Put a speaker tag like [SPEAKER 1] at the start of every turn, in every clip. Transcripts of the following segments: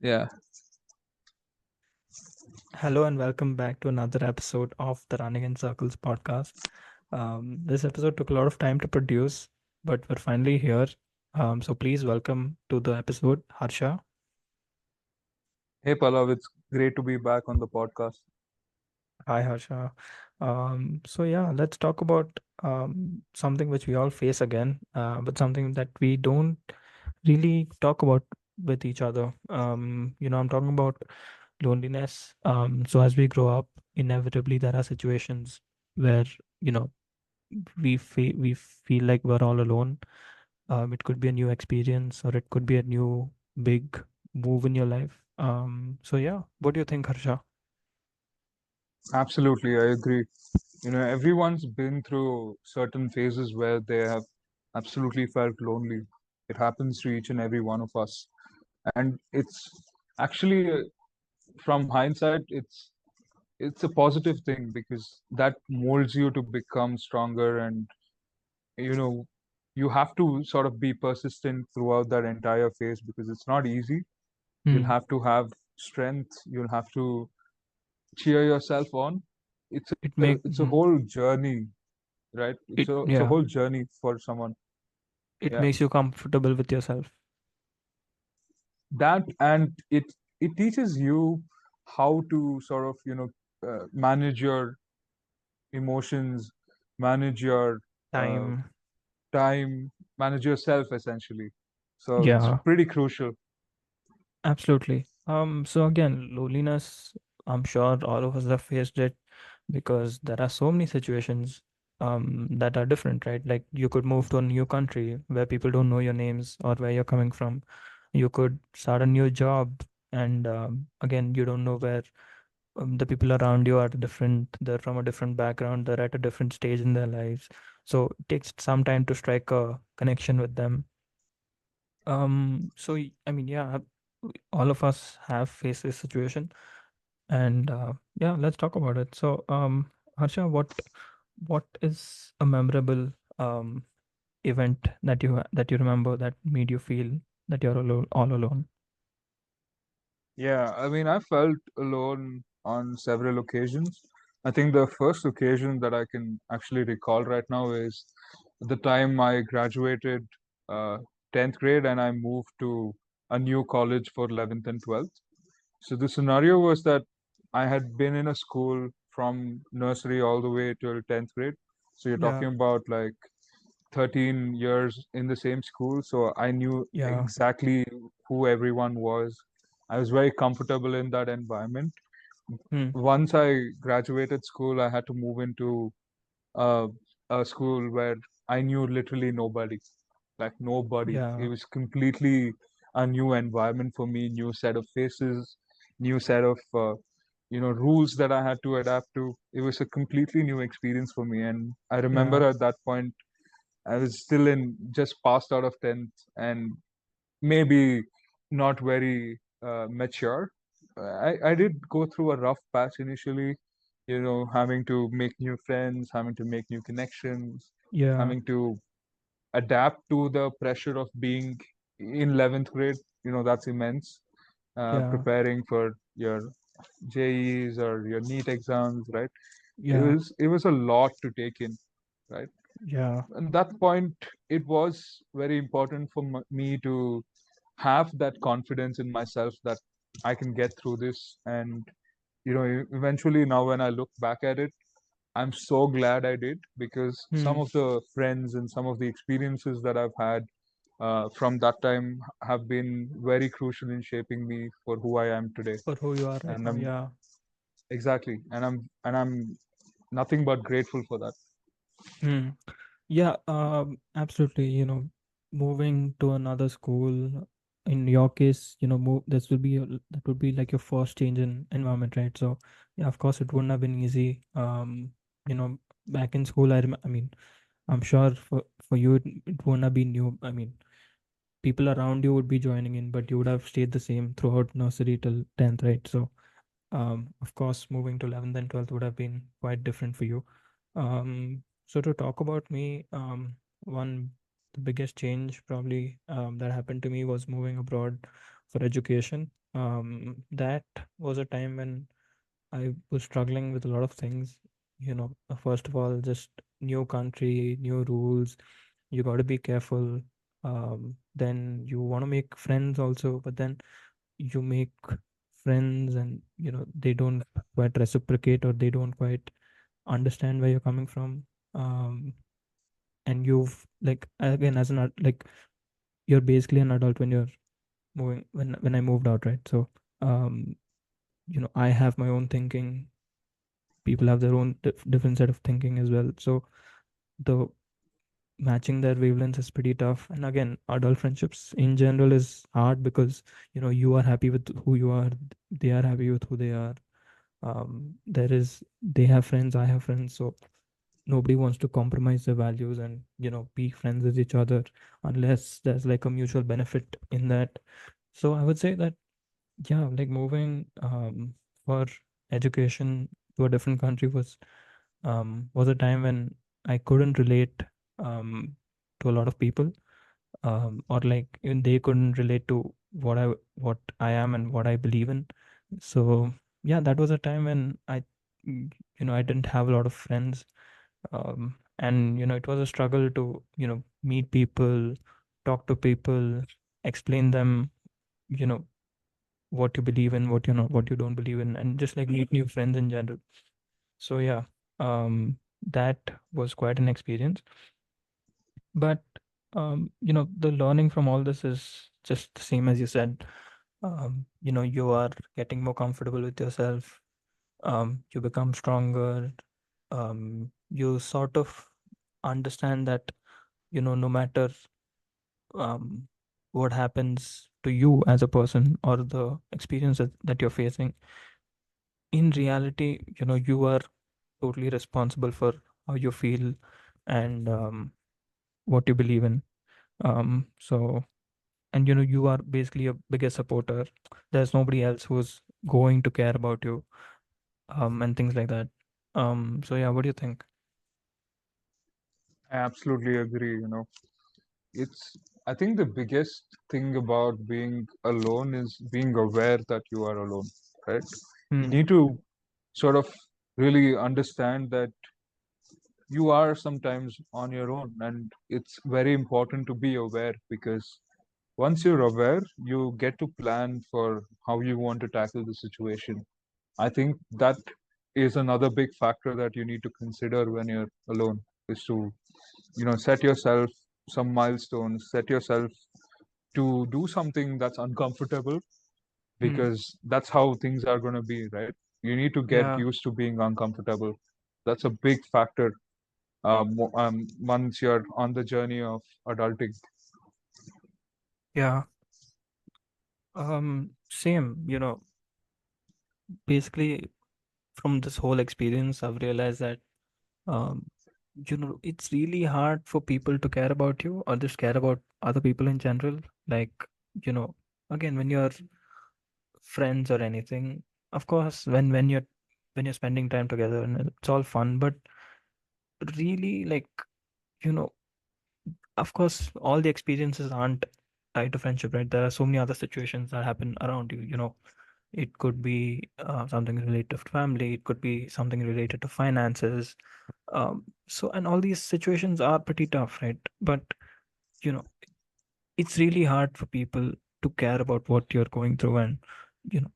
[SPEAKER 1] Yeah.
[SPEAKER 2] Hello and welcome back to another episode of the Running in Circles podcast. This episode took a lot of time to produce, but we're finally here. So please welcome to the episode, Harsha.
[SPEAKER 1] Hey, Pallav, it's great to be back on the podcast.
[SPEAKER 2] Hi, Harsha. So yeah, let's talk about something which we all face again, but something that we don't really talk about with each other. I'm talking about loneliness. So as we grow up, inevitably there are situations where you know we feel like we're all alone. It could be a new experience, or it could be a new big move in your life. So yeah, what do you think, Harsha?
[SPEAKER 1] Absolutely, I agree. Everyone's been through certain phases where they have absolutely felt lonely. It happens to each and every one of us. And it's actually, from hindsight, it's a positive thing because that molds you to become stronger and, you know, you have to sort of be persistent throughout that entire phase because it's not easy. You'll
[SPEAKER 2] Hmm.
[SPEAKER 1] have to have strength, you'll have to cheer yourself on.
[SPEAKER 2] It
[SPEAKER 1] It's a,
[SPEAKER 2] make
[SPEAKER 1] it's a
[SPEAKER 2] mhm.
[SPEAKER 1] whole journey, right?
[SPEAKER 2] It
[SPEAKER 1] It's a
[SPEAKER 2] yeah,
[SPEAKER 1] whole journey for someone.
[SPEAKER 2] it
[SPEAKER 1] Yeah,
[SPEAKER 2] makes you comfortable with yourself.
[SPEAKER 1] that, and it teaches you how to sort of manage your emotions, manage your uh,
[SPEAKER 2] Time.
[SPEAKER 1] time, manage yourself essentially. So it's
[SPEAKER 2] Yeah,
[SPEAKER 1] pretty crucial.
[SPEAKER 2] absolutely. So again, loneliness, I'm sure all of us have faced it because there are so many situations that are different, right? Like you could move to a new country where people don't know your names or where you're coming from. You could start a new job, and again, you don't know where the people around you are different. They're from a different background. They're at a different stage in their lives. So it takes some time to strike a connection with them. I mean, yeah, all of us have faced this situation, and yeah, let's talk about it. So, Harsha, what is a memorable event that you remember that made you feel that you're all alone?
[SPEAKER 1] Yeah, I mean, I felt alone on several occasions. I think the first occasion that I can actually recall right now is the time I graduated uh, 10th grade and I moved to a new college for 11th and 12th. So the scenario was that I had been in a school from nursery all the way till 10th grade. So you're
[SPEAKER 2] Yeah,
[SPEAKER 1] talking about like 13 years in the same school, so I knew
[SPEAKER 2] yeah,
[SPEAKER 1] exactly who everyone was. I was very comfortable in that environment.
[SPEAKER 2] hmm,
[SPEAKER 1] Once I graduated school, I had to move into uh, a school where I knew literally nobody, like nobody. It
[SPEAKER 2] yeah,
[SPEAKER 1] was completely a new environment for me, new set of faces, new set of rules that I had to adapt to. It was a completely new experience for me, and I remember
[SPEAKER 2] yeah,
[SPEAKER 1] at that point I was still in just passed out of 10th and maybe not very mature. I did go through a rough patch initially, having to make new friends, having to make new connections,
[SPEAKER 2] yeah,
[SPEAKER 1] having to adapt to the pressure of being in 11th grade. That's immense.
[SPEAKER 2] yeah,
[SPEAKER 1] Preparing for your JEs or your NEET exams, right?
[SPEAKER 2] yeah,
[SPEAKER 1] It was a lot to take in, right?
[SPEAKER 2] yeah,
[SPEAKER 1] At that point it was very important for me to have that confidence in myself that I can get through this. And eventually, now when I look back at it, I'm so glad I did, because some
[SPEAKER 2] hmm,
[SPEAKER 1] of the friends and some of the experiences that I've had from that time have been very crucial in shaping me for who I am today.
[SPEAKER 2] for who you are right
[SPEAKER 1] And
[SPEAKER 2] now.
[SPEAKER 1] I'm
[SPEAKER 2] Yeah.
[SPEAKER 1] exactly, and I'm nothing but grateful for that.
[SPEAKER 2] Hmm. Yeah, absolutely. Moving to another school, in your case, this will be that would be like your first change in environment, right? So, yeah, of course, it wouldn't have been easy. Back in school, I mean, I'm sure for you, it wouldn't have been new. I mean, people around you would be joining in, but you would have stayed the same throughout nursery till 10th, right? So, of course, moving to 11th and 12th would have been quite different for you. So to talk about me, one the biggest change probably that happened to me was moving abroad for education. That was a time when I was struggling with a lot of things. First of all, just new country, new rules. You got to be careful. Then you want to make friends also, but then you make friends and they don't quite reciprocate, or they don't quite understand where you're coming from. Um, and you've like again as an like you're basically an adult when you're moving when I moved out, right? So um, I have my own thinking. People have their own different set of thinking as well. So the matching their wavelengths is pretty tough. And again, adult friendships in general is hard because you are happy with who you are, they are happy with who they are. There is They have friends, I have friends, so nobody wants to compromise their values and be friends with each other unless there's like a mutual benefit in that. So I would say that, yeah, like moving for education to a different country was a time when I couldn't relate to a lot of people, or like even they couldn't relate to what I am and what I believe in. So yeah, that was a time when I didn't have a lot of friends, and it was a struggle to meet people, talk to people, explain them you know what you believe in, what you don't believe in, and just like meet new friends in general. So yeah, that was quite an experience. But the learning from all this is just the same as you said. You are getting more comfortable with yourself. You become stronger. You sort of understand that no matter um, what happens to you as a person, or the experiences that you're facing, in reality you are totally responsible for how you feel and what you believe in. So and you are basically a biggest supporter. There's nobody else who's going to care about you, and things like that. So yeah, what do you think?
[SPEAKER 1] I absolutely agree. It's, I think the biggest thing about being alone is being aware that you are alone, right? You
[SPEAKER 2] Hmm.
[SPEAKER 1] need to sort of really understand that you are sometimes on your own, and it's very important to be aware, because once you're aware, you get to plan for how you want to tackle the situation. I think that is another big factor that you need to consider when you're alone, is to set yourself some milestones, set yourself to do something that's uncomfortable,
[SPEAKER 2] Hmm.
[SPEAKER 1] because that's how things are going to be, right? You need to get
[SPEAKER 2] Yeah.
[SPEAKER 1] used to being uncomfortable. That's a big factor, once you're on the journey of adulting.
[SPEAKER 2] Yeah. Same. Basically, from this whole experience, I've realized that um, it's really hard for people to care about you, or just care about other people in general. Like, you know, again, when you're friends or anything, of course, when you're spending time together and it's all fun, but really, like, you know, of course, all the experiences aren't tied to friendship, right? There are so many other situations that happen around you. It could be something related to family, it could be something related to finances. And all these situations are pretty tough, right? But you know it's really hard for people to care about what you're going through. And you know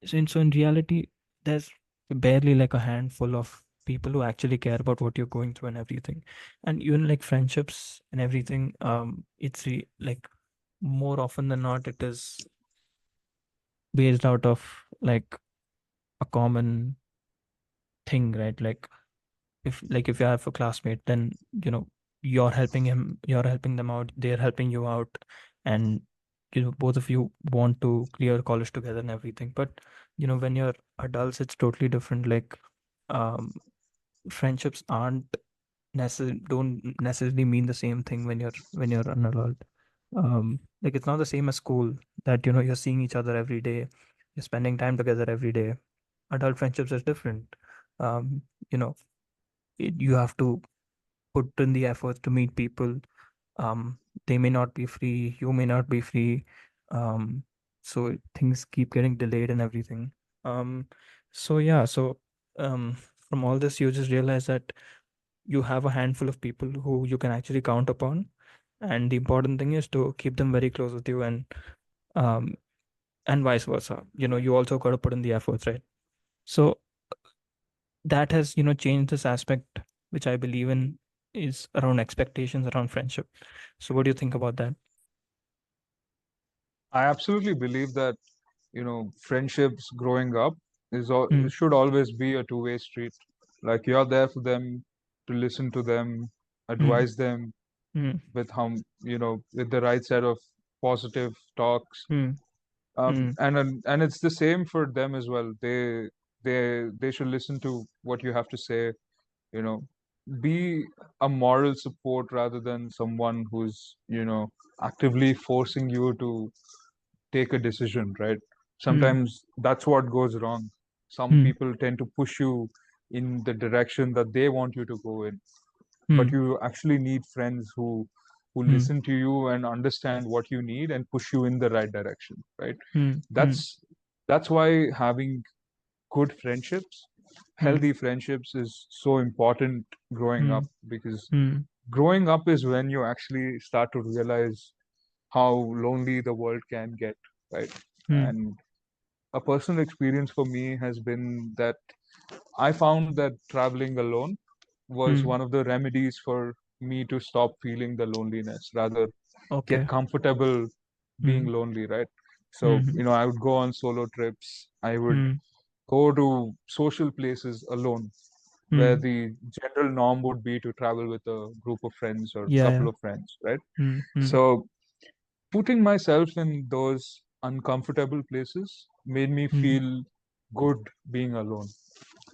[SPEAKER 2] so in reality, there's barely like a handful of people who actually care about what you're going through and everything. And even like friendships and everything, like more often than not, it is based out of like a common thing, right? Like if you have a classmate, then you're helping him, you're helping them out, they're helping you out, and both of you want to clear college together and everything. But when you're adults, it's totally different. Like um friendships don't necessarily mean the same thing when you're an adult. Like it's not the same as school, that you're seeing each other every day, you're spending time together every day. Adult friendships is different. um you know you have to put in the efforts to meet people. um they may not be free, you may not be free. um so things keep getting delayed and everything. um so yeah, so um from all this you just realize that you have a handful of people who you can actually count upon, and the important thing is to keep them very close with you, um and vice versa. You also got to put in the efforts, right? So that has changed this aspect, which I believe in, is around expectations around friendship. So what do you think about that?
[SPEAKER 1] I absolutely believe that, friendships growing up
[SPEAKER 2] Hmm.
[SPEAKER 1] should always be a two-way street. Like you're there for them, to listen to them,
[SPEAKER 2] Hmm.
[SPEAKER 1] advise them
[SPEAKER 2] Hmm.
[SPEAKER 1] with with the right set of positive talks.
[SPEAKER 2] Hmm. Hmm.
[SPEAKER 1] And it's the same for them as well. They should listen to what you have to say. You know, be a moral support rather than someone who's actively forcing you to take a decision, right?
[SPEAKER 2] Hmm.
[SPEAKER 1] Sometimes that's what goes wrong. Some
[SPEAKER 2] Hmm.
[SPEAKER 1] people tend to push you in the direction that they want you to go in, but
[SPEAKER 2] Hmm.
[SPEAKER 1] you actually need friends who
[SPEAKER 2] Hmm.
[SPEAKER 1] listen to you and understand what you need and push you in the right direction, right?
[SPEAKER 2] Hmm. Hmm.
[SPEAKER 1] That's why having good friendships,
[SPEAKER 2] Hmm.
[SPEAKER 1] healthy friendships, is so important growing
[SPEAKER 2] Hmm.
[SPEAKER 1] up, because
[SPEAKER 2] Hmm.
[SPEAKER 1] growing up is when you actually start to realize how lonely the world can get, right?
[SPEAKER 2] Hmm.
[SPEAKER 1] And a personal experience for me has been that I found that traveling alone was
[SPEAKER 2] Hmm.
[SPEAKER 1] one of the remedies for me to stop feeling the loneliness, rather get
[SPEAKER 2] Okay.
[SPEAKER 1] comfortable being
[SPEAKER 2] Hmm.
[SPEAKER 1] lonely, right? So,
[SPEAKER 2] Hmm.
[SPEAKER 1] I would go on solo trips. I would
[SPEAKER 2] Hmm.
[SPEAKER 1] go to social places alone, where
[SPEAKER 2] Hmm.
[SPEAKER 1] the general norm would be to travel with a group of friends or
[SPEAKER 2] Yeah,
[SPEAKER 1] couple
[SPEAKER 2] yeah.
[SPEAKER 1] of friends, right?
[SPEAKER 2] Hmm. Hmm.
[SPEAKER 1] So putting myself in those uncomfortable places made me
[SPEAKER 2] Hmm.
[SPEAKER 1] feel good being alone.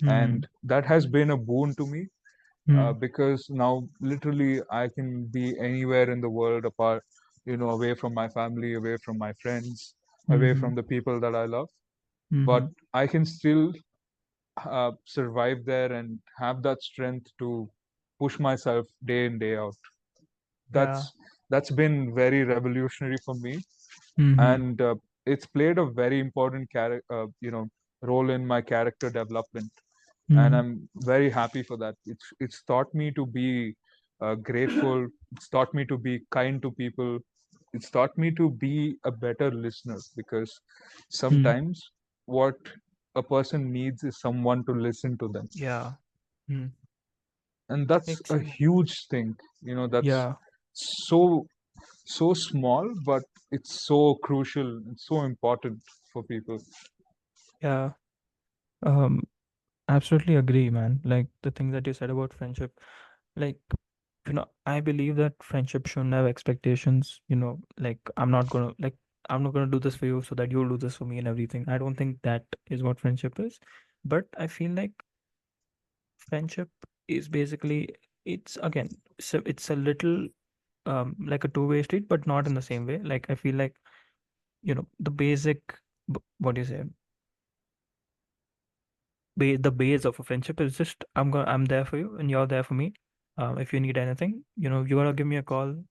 [SPEAKER 2] Hmm.
[SPEAKER 1] And that has been a boon to me,
[SPEAKER 2] Hmm.
[SPEAKER 1] because now literally I can be anywhere in the world, apart, away from my family, away from my friends, away
[SPEAKER 2] Hmm.
[SPEAKER 1] from the people that I love. But
[SPEAKER 2] Hmm.
[SPEAKER 1] I can still survive there and have that strength to push myself day in, day out.
[SPEAKER 2] Yeah.
[SPEAKER 1] That's been very revolutionary for me,
[SPEAKER 2] Hmm.
[SPEAKER 1] and it's played a very important role in my character development, and
[SPEAKER 2] Hmm.
[SPEAKER 1] I'm very happy for that. It's taught me to be grateful. It's taught me to be kind to people. It's taught me to be a better listener, because
[SPEAKER 2] Hmm.
[SPEAKER 1] sometimes what a person needs is someone to listen to them,
[SPEAKER 2] Yeah. Hmm.
[SPEAKER 1] and that's
[SPEAKER 2] Makes
[SPEAKER 1] a
[SPEAKER 2] sense.
[SPEAKER 1] huge thing. That's
[SPEAKER 2] Yeah.
[SPEAKER 1] so so small, but it's so crucial. It's so important for people.
[SPEAKER 2] Yeah. Um, Absolutely agree, man. Like the thing that you said about friendship, like, I believe that friendship shouldn't have expectations, like I'm not gonna do this for you so that you'll do this for me and everything. I don't think that is what friendship is. But I feel like friendship is basically, it's again, so it's a little like a two-way street, but not in the same way. Like I feel like, the basic, what do you say? The base of a friendship is just I'm there for you and you're there for me. If you need anything, you gotta give me a call.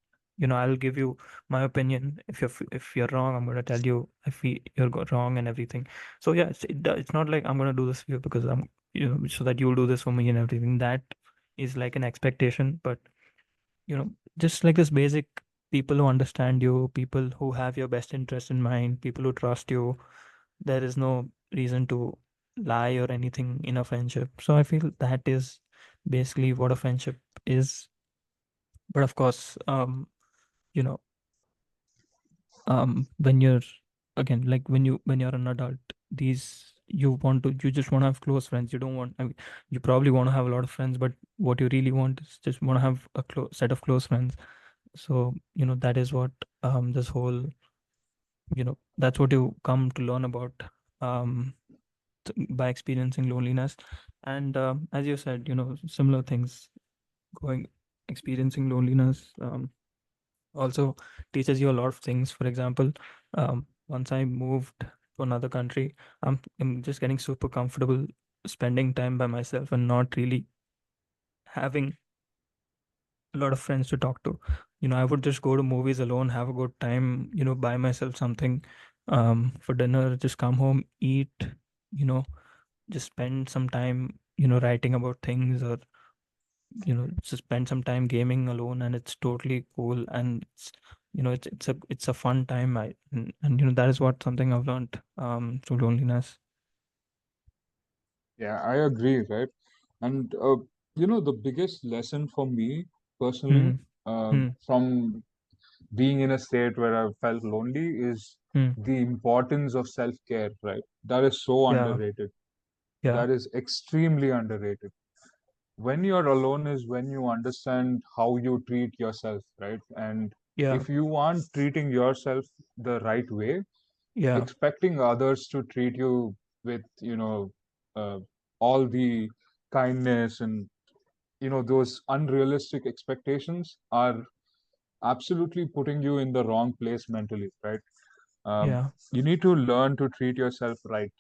[SPEAKER 2] I'll give you my opinion. If you're wrong, I'm gonna tell you if you're wrong and everything. So yeah, it's not like I'm gonna do this for you because I'm so that you'll do this for me and everything. That is like an expectation, but you know just like this basic, people who understand you, people who have your best interest in mind, people who trust you. There is no reason to lie or anything in a friendship. So I feel that is basically what a friendship is. But of course, you know when you're, again, like when you're an adult, these you just want to have close friends. You don't want, I mean, you probably want to have a lot of friends, but what you really want is just want to have a set of close friends. So that is what, this whole, that's what you come to learn about, um by experiencing loneliness. And as you said, similar things, going experiencing loneliness also teaches you a lot of things. For example, once I moved to another country, I'm just getting super comfortable spending time by myself and not really having a lot of friends to talk to. I would just go to movies alone, have a good time, buy myself something, For dinner, just come home, eat, you know, just spend some time, writing about things, or just spend some time gaming alone, and it's totally cool. And it's a fun time. And that is what something I've learned through loneliness.
[SPEAKER 1] Yeah, I agree, right? And the biggest lesson for me personally,
[SPEAKER 2] Hmm. Hmm.
[SPEAKER 1] from being in a state where I felt lonely is
[SPEAKER 2] Hmm.
[SPEAKER 1] the importance of self-care, right? That is so
[SPEAKER 2] Yeah.
[SPEAKER 1] underrated.
[SPEAKER 2] Yeah.
[SPEAKER 1] That is extremely underrated. When you're alone is when you understand how you treat yourself, right? And
[SPEAKER 2] Yeah.
[SPEAKER 1] if you aren't treating yourself the right way,
[SPEAKER 2] Yeah.
[SPEAKER 1] expecting others to treat you with, uh, all the kindness and, those unrealistic expectations are absolutely putting you in the wrong place mentally, right?
[SPEAKER 2] Yeah.
[SPEAKER 1] You need to learn to treat yourself right.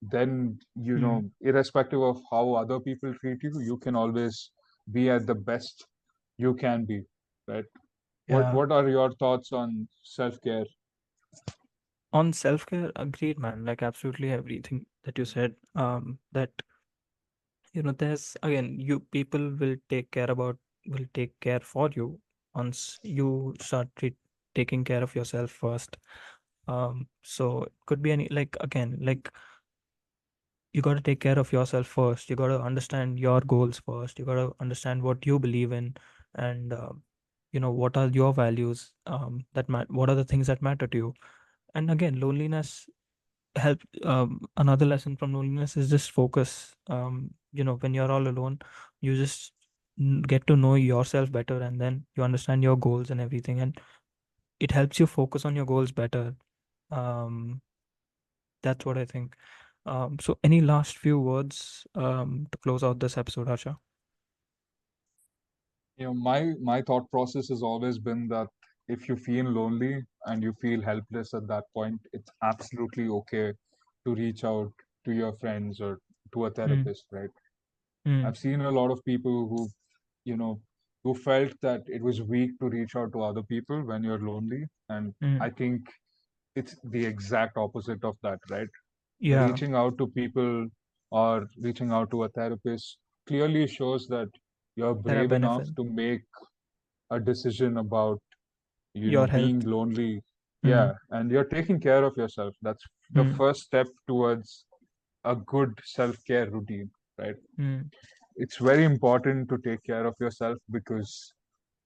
[SPEAKER 1] Then,
[SPEAKER 2] Hmm.
[SPEAKER 1] irrespective of how other people treat you, you can always be at the best you can be, right? what
[SPEAKER 2] Yeah.
[SPEAKER 1] what are your thoughts on self-care?
[SPEAKER 2] On self-care, agreed, man. Like absolutely everything that you said. That there's again, you people will take care for you once you start taking care of yourself first. So it could be any, like, again, like, you got to take care of yourself first. You got to understand your goals first. You got to understand what you believe in, and what are your values, what are the things that matter to you. And again, loneliness help another lesson from loneliness is just focus. When you're all alone, you just get to know yourself better, and then you understand your goals and everything, and it helps you focus on your goals better. um that's what I think. So any last few words to close out this episode, Harsha?
[SPEAKER 1] My thought process has always been that if you feel lonely and you feel helpless at that point, it's absolutely okay to reach out to your friends or to a
[SPEAKER 2] Mm,
[SPEAKER 1] therapist, right?
[SPEAKER 2] mm,
[SPEAKER 1] I've seen a lot of people you know who felt that it was weak to reach out to other people when you're lonely, and
[SPEAKER 2] mm.
[SPEAKER 1] I think it's the exact opposite of that, right?
[SPEAKER 2] Yeah,
[SPEAKER 1] Reaching out to people or reaching out to a therapist clearly shows that you're
[SPEAKER 2] there are
[SPEAKER 1] brave enough
[SPEAKER 2] benefits.
[SPEAKER 1] to make a decision about,
[SPEAKER 2] Your
[SPEAKER 1] being
[SPEAKER 2] health.
[SPEAKER 1] lonely.
[SPEAKER 2] Mm,
[SPEAKER 1] Yeah, and you're taking care of yourself. That's the
[SPEAKER 2] mm,
[SPEAKER 1] first step towards a good self-care routine, right?
[SPEAKER 2] mm.
[SPEAKER 1] It's very important to take care of yourself because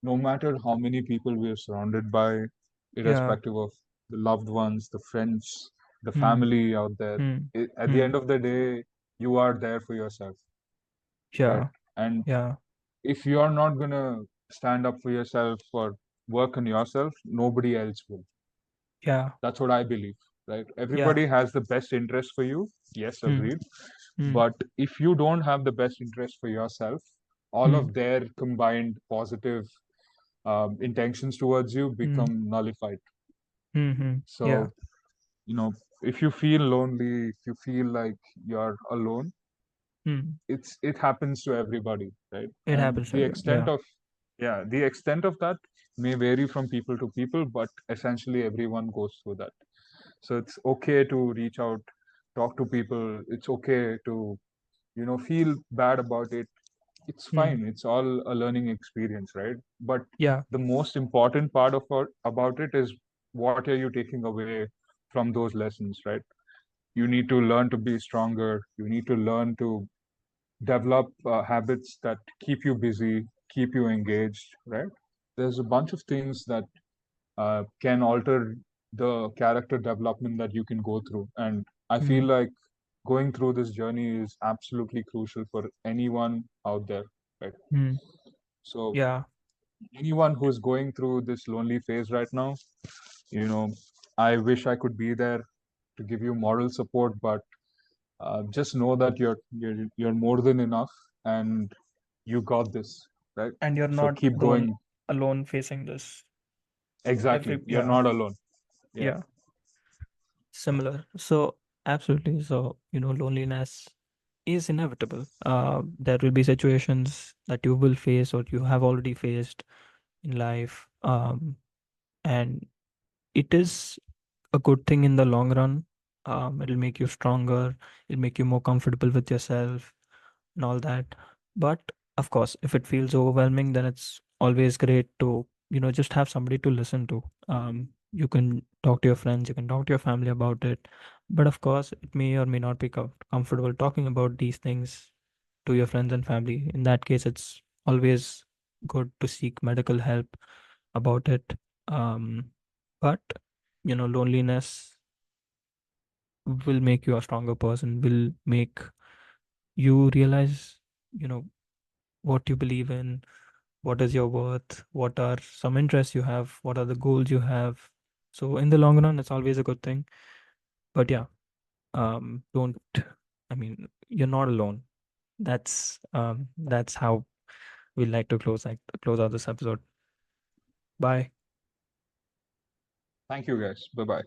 [SPEAKER 1] no matter how many people we are surrounded by,
[SPEAKER 2] Yeah.
[SPEAKER 1] irrespective of the loved ones, the friends, the
[SPEAKER 2] Mm,
[SPEAKER 1] family out there,
[SPEAKER 2] mm,
[SPEAKER 1] at the
[SPEAKER 2] mm.
[SPEAKER 1] end of the day, you are there for yourself, right?
[SPEAKER 2] Yeah.
[SPEAKER 1] And
[SPEAKER 2] Yeah.
[SPEAKER 1] if you are not going to stand up for yourself or work on yourself, nobody else will.
[SPEAKER 2] Yeah.
[SPEAKER 1] That's what I believe, right?
[SPEAKER 2] Yeah.
[SPEAKER 1] Everybody has the best interest for you. Yes,
[SPEAKER 2] Mm,
[SPEAKER 1] agreed.
[SPEAKER 2] mm,
[SPEAKER 1] But if you don't have the best interest for yourself, all
[SPEAKER 2] mm,
[SPEAKER 1] of their combined positive intentions towards you
[SPEAKER 2] mm,
[SPEAKER 1] become nullified.
[SPEAKER 2] mm. Yeah.
[SPEAKER 1] So, you know, if you feel lonely, if you feel like you're alone,
[SPEAKER 2] Mm.
[SPEAKER 1] it happens to everybody, right?
[SPEAKER 2] It
[SPEAKER 1] And
[SPEAKER 2] happens to
[SPEAKER 1] the
[SPEAKER 2] everyone.
[SPEAKER 1] extent
[SPEAKER 2] Yeah.
[SPEAKER 1] of yeah, the extent of that may vary from people to people, but essentially everyone goes through that. So it's okay to reach out, talk to people. It's okay to, feel bad about it. It's
[SPEAKER 2] Mm.
[SPEAKER 1] fine. It's all a learning experience, right? But
[SPEAKER 2] Yeah.
[SPEAKER 1] the most important part of about it is what are you taking away from those lessons, right? You need to learn to be stronger. You need to learn to develop habits that keep you busy, keep you engaged, right? There's a bunch of things that can alter the character development that you can go through. And I feel
[SPEAKER 2] Mm.
[SPEAKER 1] like going through this journey is absolutely crucial for anyone out there, right?
[SPEAKER 2] Mm.
[SPEAKER 1] So,
[SPEAKER 2] Yeah.
[SPEAKER 1] anyone who's going through this lonely phase right now, you know, I wish I could be there to give you moral support, but just know that you're more than enough, and you got this, right?
[SPEAKER 2] And you're
[SPEAKER 1] So
[SPEAKER 2] not
[SPEAKER 1] keep
[SPEAKER 2] the one
[SPEAKER 1] going.
[SPEAKER 2] alone facing this.
[SPEAKER 1] Exactly, you're
[SPEAKER 2] Yeah.
[SPEAKER 1] not alone. Yeah.
[SPEAKER 2] Yeah. Similar. So absolutely. So, loneliness is inevitable. There will be situations that you will face or you have already faced in life. And it is a good thing in the long run. It'll make you stronger, it'll make you more comfortable with yourself and all that. But of course, if it feels overwhelming, then it's always great to, just have somebody to listen to. You can talk to your friends, you can talk to your family about it. But of course, it may or may not be comfortable talking about these things to your friends and family. In that case, it's always good to seek medical help about it. But loneliness will make you a stronger person, will make you realize, you know, what you believe in, what is your worth, what are some interests you have, what are the goals you have. So in the long run, it's always a good thing. But yeah, don't, I mean, you're not alone. That's how we like to close out this episode. Bye.
[SPEAKER 1] Thank you, guys. Bye bye.